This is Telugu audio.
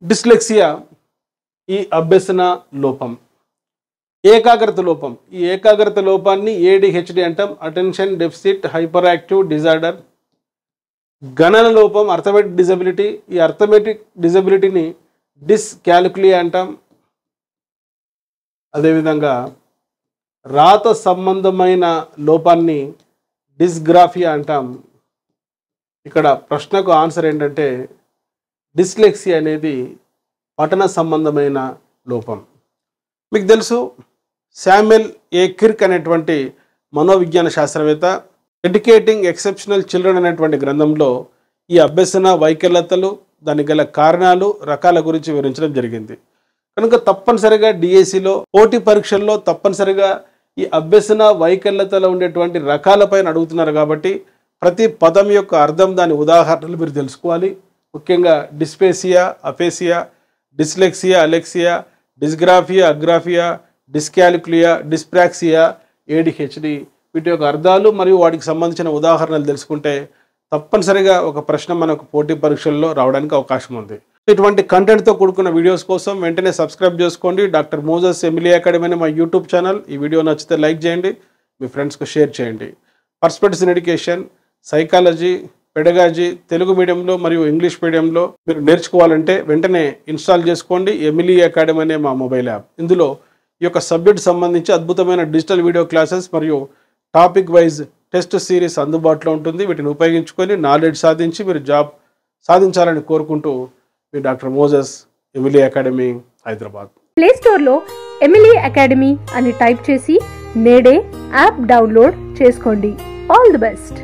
డిస్లెక్సియా ఈ అభ్యసన లోపం, ఏకాగ్రత లోపం. ఈ ఏకాగ్రత లోపాన్ని ADHD అంటాం, attention deficit hyper active disorder. గణన లోపం, అర్థమెటిక్ డిజబిలిటీ. ఈ అర్థమెటిక్ డిజబిలిటీని డిస్కాలిక్యులియా అంటాం. అదేవిధంగా రాత సంబంధమైన లోపాన్ని డిస్గ్రాఫియా అంటాం. ఇక్కడ ప్రశ్నకు ఆన్సర్ ఏంటంటే డిస్లెక్సియా అనేది పఠన సంబంధమైన లోపం. మీకు తెలుసు శామ్యుయల్ ఏ కిర్క్ అనేటువంటి మనోవిజ్ఞాన శాస్త్రవేత్త ఎడ్యుకేటింగ్ ఎక్సెప్షనల్ చిల్డ్రన్ అనేటువంటి గ్రంథంలో ఈ అభ్యసన వైకల్యతలు, దానికి గల కారణాలు, రకాల గురించి వివరించడం జరిగింది. కనుక తప్పనిసరిగా డిఎస్సిలో పోటీ పరీక్షల్లో తప్పనిసరిగా ఈ అభ్యసన వైకల్యతలో ఉండేటువంటి రకాలపైన అడుగుతున్నారు కాబట్టి ప్రతి పదం యొక్క అర్థం, దాని ఉదాహరణలు మీరు తెలుసుకోవాలి. ముఖ్యంగా dysphasia, aphasia, dyslexia, alexia, dysgraphia, agraphia, dyscalculia, dyspraxia, ADHD వీటి యొక్క అర్థాలు మరియు వాటికి సంబంధించిన ఉదాహరణలు తెలుసుకుంటే తప్పనిసరిగా ఒక ప్రశ్న మనకు పోటీ పరీక్షల్లో రావడానికి అవకాశం ఉంది. ఇటువంటి కంటెంట్తో కూడుకున్న వీడియోస్ కోసం వెంటనే సబ్స్క్రైబ్ చేసుకోండి. డాక్టర్ మోజెస్ ఎమిలీ అకాడమీ అనే మా యూట్యూబ్ ఛానల్. ఈ వీడియో నచ్చితే లైక్ చేయండి, మీ ఫ్రెండ్స్కి షేర్ చేయండి. Perspectives in education, psychology, pedagogy Telugu మీడియంలో మరియు ఇంగ్లీష్ మీడియంలో మీరు నేర్చుకోవాలంటే వెంటనే ఇన్స్టాల్ చేసుకోండి ఎమిలీ అకాడమీ అనే మా మొబైల్ యాప్. ఇందులో ఈ యొక్క సబ్జెక్ట్ సంబంధించి అద్భుతమైన డిజిటల్ వీడియో క్లాసెస్ మరియు టాపిక్ వైజ్ టెస్ట్ సిరీస్ అందుబాటులో ఉంటుంది. వీటిని ఉపయోగించుకొని నాలెడ్జ్ సాధించి మీరు జాబ్ సాధించాలని కోరుకుంటూ మీ doctor Moses Emily academy, Hyderabad. Play స్టోర్లో ఎమిలీ అకాడమీ అని టైప్ చేసి నేడే యాప్ డౌన్లోడ్ చేసుకోండి. All the best.